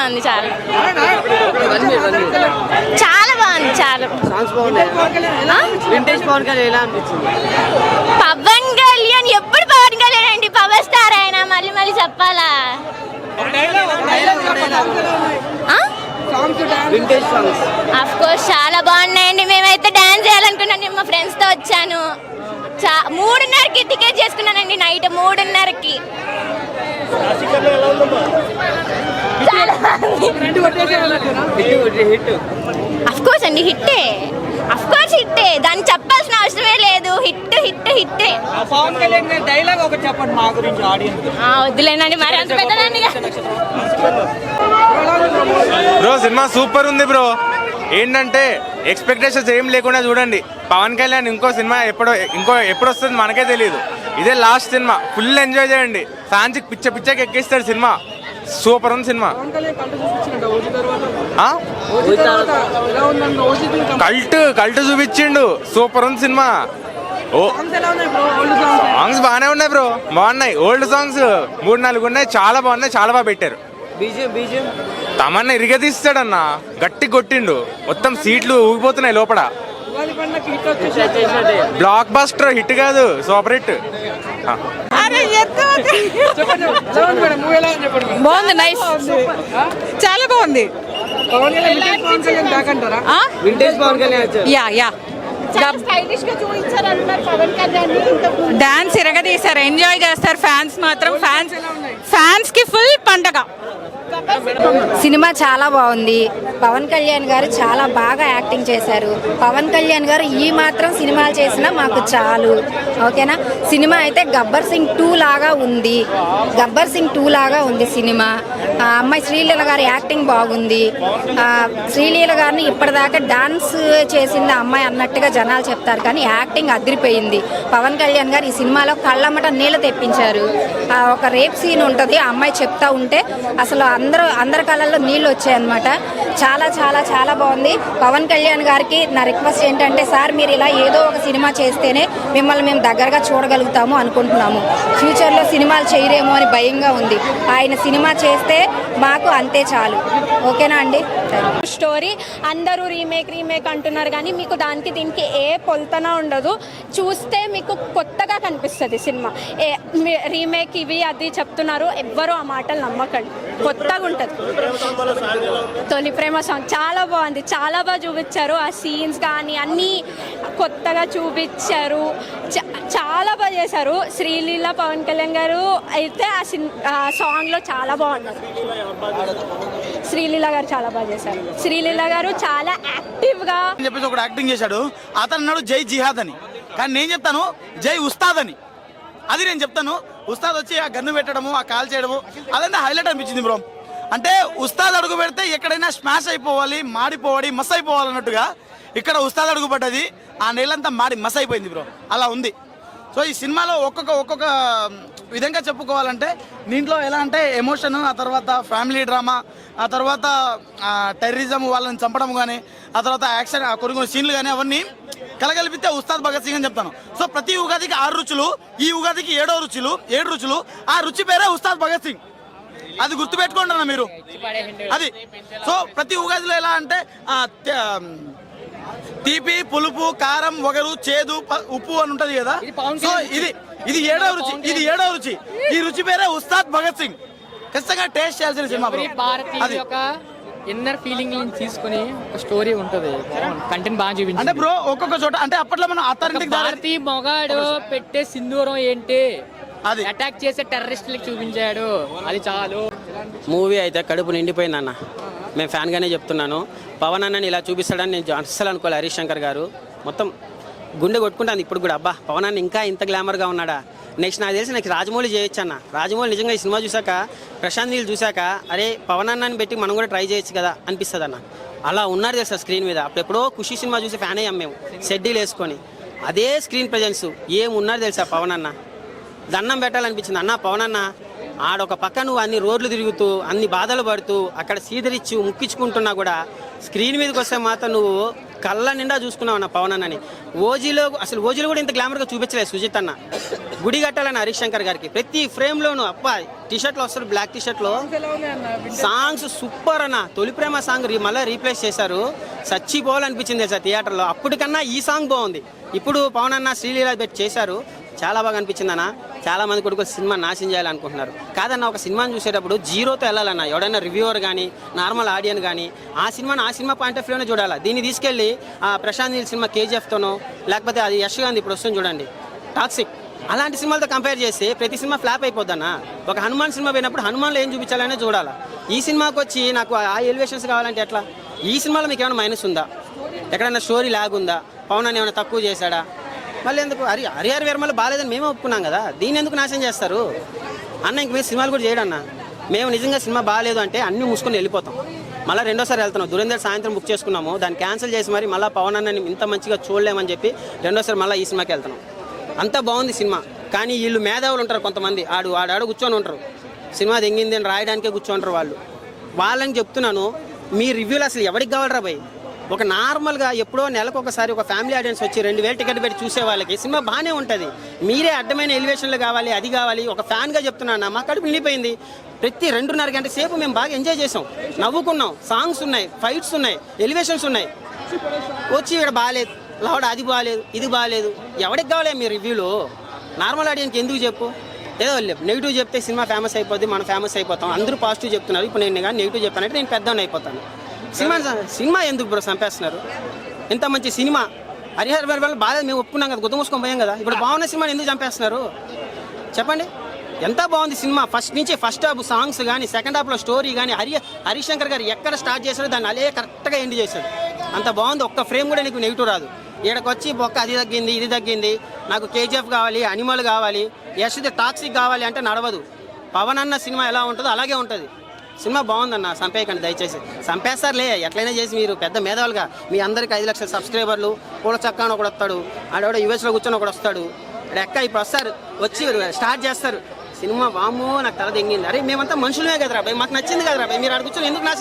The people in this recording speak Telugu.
బాగుంది, చాలా చాలా బాగుంది, చాలా. పవన్ కళ్యాణ్ ఎప్పుడు పవన్ కళ్యాణ్ అండి, పవర్ స్టార్ ఆయన, మళ్ళీ మళ్ళీ చెప్పాలా? అఫ్ కోర్స్ చాలా బాగున్నాయండి. మేమైతే డాన్స్ చేయాలనుకున్నాను, నేను మా ఫ్రెండ్స్ తో వచ్చాను. 3:30కి టికెట్ చేసుకున్నానండి, నైట్ 3:30కి. అఫ్ కోర్స్ అండి, హిట్టే, అఫ్ కోర్స్ హిట్టే, దాన్ని చెప్పాల్సిన అవసరమే లేదు. Hit hit హిట్టే. వద్దులేనండి, మరి అంత పెద్దదాన్ని. బ్రో సినిమా సూపర్ ఉంది బ్రో. ఏంటంటే ఎక్స్పెక్టేషన్స్ ఏం లేకుండా చూడండి. పవన్ కళ్యాణ్ ఇంకో సినిమా ఎప్పుడు వస్తుంది మనకే తెలియదు. ఇదే లాస్ట్ సినిమా, ఫుల్ ఎంజాయ్ చేయండి. ఫ్యాన్స్ పిచ్చకి ఎక్కిస్తాడు సినిమా. సూపర్ ఉంది సినిమా. కల్ట్ చూపించిండు, సూపర్ ఉంది సినిమా. సాంగ్స్ బాగానే ఉన్నాయి బ్రో, బాగున్నాయి. ఓల్డ్ సాంగ్స్ 3-4 ఉన్నాయి, చాలా బాగున్నాయి, చాలా బాగా పెట్టారు. తమన్నా ఇరిగదీస్తాడన్న, గట్టి కొట్టిండు, మొత్తం సీట్లు ఊగిపోతున్నాయి లోపల. బ్లాక్ బస్టర్ హిట్ కాదు, సూపర్ హిట్. బాగుంది, నైస్, చాలా బాగుంది. డాన్స్ ఇరగదీశారు, ఎంజాయ్ చేస్తారు ఫ్యాన్స్ మాత్రం. ఫ్యాన్స్ కి ఫుల్ పండగ. సినిమా చాలా బాగుంది. పవన్ కళ్యాణ్ గారు చాలా బాగా యాక్టింగ్ చేశారు. పవన్ కళ్యాణ్ గారు ఈ మాత్రం సినిమాలు చేసినా మాకు చాలు, ఓకేనా? సినిమా అయితే గబ్బర్ సింగ్ 2 లాగా ఉంది, గబ్బర్ సింగ్ 2 లాగా ఉంది సినిమా. అమ్మాయి శ్రీలీల గారి యాక్టింగ్ బాగుంది. శ్రీలీల గారిని ఇప్పటిదాకా డాన్స్ చేసింది అమ్మాయి అన్నట్టుగా జనాలు చెప్తారు, కానీ యాక్టింగ్ అదిరిపోయింది. పవన్ కళ్యాణ్ గారు ఈ సినిమాలో కళ్ళమ్మట నీళ్ళు తెప్పించారు. ఒక రేప్ సీన్ ఉంటుంది, ఆ అమ్మాయి చెప్తా ఉంటే అసలు అందరి కళ్ళల్లో నీళ్ళు వచ్చాయన్నమాట. చాలా చాలా చాలా బాగుంది. పవన్ కళ్యాణ్ గారికి నా రిక్వెస్ట్ ఏంటంటే, సార్ మీరు ఇలా ఏదో ఒక సినిమా చేస్తేనే మిమ్మల్ని మేము దగ్గరగా చూడగలుగుతాము అనుకుంటున్నాము. ఫ్యూచర్లో సినిమాలు చేయరేమో అని భయంగా ఉంది. ఆయన సినిమా చేస్తే మాకు అంతే చాలు, ఓకేనా అండి? స్టోరీ అందరూ రీమేక్ అంటున్నారు, కానీ మీకు దానికి దీనికి ఏ పొల్తన ఉండదు. చూస్తే మీకు కొత్తగా కనిపిస్తుంది సినిమా. రీమేక్ ఇవి అది చెప్తున్నారు, ఎవ్వరూ ఆ మాటలు నమ్మకండి, కొత్తగా ఉంటుంది. తొలి ప్రేమ సాంగ్ చాలా బాగుంది, చాలా బాగా చూపించారు. ఆ సీన్స్ కానీ అన్నీ కొత్తగా చూపించారు, చాలా బాగా చేశారు. శ్రీలీల పవన్ కళ్యాణ్ గారు అయితే ఆ సాంగ్లో చాలా బాగున్నారు. శ్రీలీల గారు చాలా బాగా చేశారు. శ్రీలీల గారు చాలా యాక్టివ్గా చెప్పేసి ఒకటి యాక్టింగ్ చేశాడు. అతను అన్నాడు జై జిహాద్ అని, కానీ నేను చెప్తాను జై ఉస్తాద్ అని. అది నేను చెప్తాను. ఉస్తాద్ వచ్చి ఆ గన్ను పెట్టడము, ఆ కాల్ చేయడము, అదంతా హైలైట్ అనిపించింది బ్రో. అంటే ఉస్తాద్ అడుగు పెడితే ఎక్కడైనా స్మాష్ అయిపోవాలి, మాడిపోవాలి, మస్ అయిపోవాలి అన్నట్టుగా ఇక్కడ ఉస్తాద్ అడుగు పడ్డది, ఆ నెలంతా మాడి మస్ అయిపోయింది బ్రో. అలా ఉంది. సో ఈ సినిమాలో ఒక్కొక్క విధంగా చెప్పుకోవాలంటే, దీంట్లో ఎలా అంటే ఎమోషన్, ఆ తర్వాత ఫ్యామిలీ డ్రామా, ఆ తర్వాత టెర్రరిజం, వాళ్ళని చంపడం కానీ, ఆ తర్వాత యాక్షన్, కొన్ని సీన్లు కానీ అవన్నీ కలగలిపితే ఉస్తాద్ భగత్ సింగ్ అని చెప్తాను. సో ప్రతి ఉగాదికి 6 రుచులు, ఈ ఉగాదికి 7 రుచులు. ఆ రుచి పేరే ఉస్తాద్ భగత్ సింగ్. అది గుర్తుపెట్టుకోండి అన్న మీరు. అది సో ప్రతి ఉగాదిలో ఎలా అంటే తీపి, పులుపు, కారం, వగరు, చేదు, ఉప్పు అని ఉంటది కదా. సో ఇది 7వ రుచి, ఇది 7వ రుచి. ఈ రుచి పేరే ఉస్తాద్ భగత్ సింగ్. ఖచ్చితంగా టేస్ట్ చేయాల్సిన సినిమా. భారతీయ ఇన్నర్ ఫీలింగ్ తీసుకుని ఒక స్టోరీ ఉంటది, కంటెంట్ బాగా చూపించింది. అంటే బ్రో ఒక్కొక్క చోట అంటే అప్పట్లో మనం అథారిటీ భారతీయ మొగాడు పెట్టే సింధూరం ఏంటి, అది అటాక్ చేసే టెర్రరిస్టులకు చూపించాడు, అది చాలు. మూవీ అయితే కడుపు నిండిపోయింది అన్న. మేము ఫ్యాన్గానే చెప్తున్నాను. పవన్ అన్నని ఇలా చూపిస్తాడని నేను అస్సలు అనుకోలే. హరీష్ శంకర్ గారు మొత్తం గుండె కొట్టుకుంటాను ఇప్పుడు కూడా. అబ్బా పవన్ అన్న ఇంకా ఇంత గ్లామర్గా ఉన్నాడా. నెక్స్ట్ నాకు తెలిసి నాకు రాజమౌళి చేయొచ్చు అన్న. రాజమౌళి నిజంగా ఈ సినిమా చూసాక, ప్రశాంత్ నీళ్ళు చూసాక, అరే పవన్ అన్నని పెట్టి మనం కూడా ట్రై చేయొచ్చు కదా అనిపిస్తుంది అన్న. అలా ఉన్నారు తెలుసా స్క్రీన్ మీద. అప్పుడెప్పుడో ఖుషి సినిమా చూసి ఫ్యాన్ అయ్యాం మేము, షెడ్యూల్ వేసుకొని. అదే స్క్రీన్ ప్రజెన్స్ ఏమున్నారు తెలుసా పవన్ అన్న. దండం పెట్టాలనిపించింది అన్న. పవన్ అన్న ఆడొక పక్క నువ్వు అన్ని రోడ్లు తిరుగుతూ, అన్ని బాధలు పడుతూ, అక్కడ సీదరిచ్చి ముక్కించుకుంటున్నా కూడా స్క్రీన్ మీదకి వస్తే మాత్రం నువ్వు కళ్ళ నిండా చూసుకున్నావు అన్న పవన్ అన్నని. ఓజీలో కూడా ఇంత గ్లామర్గా చూపించలేదు సుజిత్ అన్న. గుడి కట్టాలని హరీష్ శంకర్ గారికి ప్రతి ఫ్రేమ్లోనూ అబ్బా టీషర్ట్లో వస్తారు, బ్లాక్ టీషర్ట్లో సాంగ్స్ సూపర్ అన్న. తొలి ప్రేమ సాంగ్ మళ్ళీ రీప్లేస్ చేశారు, చచ్చిపోవాలనిపించింది సార్ థియేటర్లో. అప్పటికన్నా ఈ సాంగ్ బాగుంది. ఇప్పుడు పవన్ అన్న శ్రీలీల పెట్టి చేశారు, చాలా బాగా అనిపించింది అన్న. చాలా మంది కొడుకులు సినిమా నాశనం చేయాలనుకుంటున్నారు. కాదన్న, ఒక సినిమాని చూసేటప్పుడు జీరోతో వెళ్ళాలన్న. ఎవడైనా రివ్యూవర్ కానీ నార్మల్ ఆడియన్ కానీ ఆ సినిమా పాయింట్ ఆఫ్ వ్యూనే చూడాలి. దీన్ని తీసుకెళ్ళి ప్రశాంత్ నీల్ సినిమా కేజీఎఫ్తోనో లేకపోతే అది యశ్ గాంధీ ఇప్పుడు వస్తుంది చూడండి టాక్సిక్, అలాంటి సినిమాలతో కంపేర్ చేస్తే ప్రతి సినిమా ఫ్లాప్ అయిపోద్దన్న. ఒక హనుమాన్ సినిమా పోయినప్పుడు హనుమాన్లో ఏం చూపించాలనే చూడాలి. ఈ సినిమాకి వచ్చి నాకు ఆ ఎలివేషన్స్ కావాలంటే ఎట్లా? ఈ సినిమాలో మీకు ఏమైనా మైనస్ ఉందా? ఎక్కడైనా స్టోరీ లాగ్ ఉందా? పవన్ అని ఏమైనా తక్కువ చేశాడా? మళ్ళీ ఎందుకు హరిహర వీరమల్లు బాగాలేదని మేమే ఒప్పుకున్నాం కదా, దీన్ని ఎందుకు నాశనం చేస్తారు అన్న? ఇంక మేము సినిమాలు కూడా చేయడన్నా. మేము నిజంగా సినిమా బాగాలేదు అంటే అన్నీ మూసుకొని వెళ్ళిపోతాం. మళ్ళీ రెండోసారి వెళ్తున్నాం. దురేందర్ సాయంత్రం బుక్ చేసుకున్నాము, దాన్ని క్యాన్సిల్ చేసి మరి మళ్ళీ పవన్ అన్నని ఇంత మంచిగా చూడలేమని చెప్పి రెండోసారి మళ్ళీ ఈ సినిమాకి వెళ్తున్నాం. అంత బాగుంది సినిమా. కానీ వీళ్ళు మేధావులు ఉంటారు కొంతమంది, ఆడాడు కూర్చొని ఉంటారు, సినిమా తెంగింది అని రాయడానికే కూర్చోంటారు వాళ్ళు. వాళ్ళని చెప్తున్నాను, మీ రివ్యూలు అసలు ఎవరికి కావాలరా భయ్? ఒక నార్మల్గా ఎప్పుడో నెలకు ఒకసారి ఒక ఫ్యామిలీ ఆడియన్స్ వచ్చి 2000 టికెట్ పెట్టి చూసే వాళ్ళకి సినిమా బాగానే ఉంటుంది. మీరే అడ్డమైన ఎలివేషన్లు కావాలి, అది కావాలి. ఒక ఫ్యాన్గా చెప్తున్నాను, మా కడుపు నిండిపోయింది. ప్రతి 2.5 గంట సేపు మేము బాగా ఎంజాయ్ చేసాం, నవ్వుకున్నాం. సాంగ్స్ ఉన్నాయి, ఫైట్స్ ఉన్నాయి, ఎలివేషన్స్ ఉన్నాయి. వచ్చి ఇక్కడ బాగాలేదు, లావుడ అది బాగాలేదు, ఇది బాగాలేదు. ఎవరికి కావాలి మీ రివ్యూలు? నార్మల్ ఆడియన్కి ఎందుకు చెప్పు? ఏదో నెగిటివ్ చెప్తే సినిమా ఫేమస్ అయిపోద్ది, మనం ఫేమస్ అయిపోతాం. అందరూ పాజిటివ్ చెప్తున్నారు. ఇప్పుడు నేను కానీ నెగిటివ్ చెప్పానంటే నేను పెద్దవాడిని అయిపోతాను. సినిమా ఎందుకు బ్రో చంపేస్తున్నారు? ఎంత మంచి సినిమా హరిహర వీరమల్లు బాగా మేము ఒప్పుకున్నాం కదా, గుద్ద మూసుకొని పోయాం కదా. ఇప్పుడు బాగున్న సినిమాని ఎందుకు చంపేస్తున్నారు చెప్పండి? ఎంత బాగుంది సినిమా. ఫస్ట్ హాఫ్ సాంగ్స్ కానీ, సెకండ్ హాఫ్లో స్టోరీ కానీ, హరీష్ శంకర్ గారు ఎక్కడ స్టార్ట్ చేశారో దాన్ని అదే కరెక్ట్గా ఎండ్ చేశాడు. అంత బాగుంది. ఒక్క ఫ్రేమ్ కూడా నీకు నెగిటివ్ రాదు. ఈడకి వచ్చి బొక్క అది తగ్గింది, ఇది తగ్గింది, నాకు కేజీఎఫ్ కావాలి, అనిమల్ కావాలి, యశ్ది టాక్సిక్ కావాలి అంటే నడవదు. పవన్ అన్న సినిమా ఎలా ఉంటుందో అలాగే ఉంటుంది. సినిమా బాగుందన్న, చంపేయకండి దయచేసి. చంపేస్తారులే ఎట్లయినా చేసి, మీరు పెద్ద మేధావులుగా. మీ అందరికి 5 లక్షల సబ్స్క్రైబర్లు, పూల చక్కాను ఒకడు వస్తాడు, ఆడవాడ యూఎస్లో కూర్చొని ఒకడు వస్తాడు. ఎక్క ఇప్పుడు వస్తారు, వచ్చి స్టార్ట్ చేస్తారు సినిమా. వామ్మో నాకు తల తెంగింది. అరే మేమంతా మనుషులమే కదరా భయ్, మాకు నచ్చింది కదరా భయ్, మీరు ఆడ కూర్చొని ఎందుకు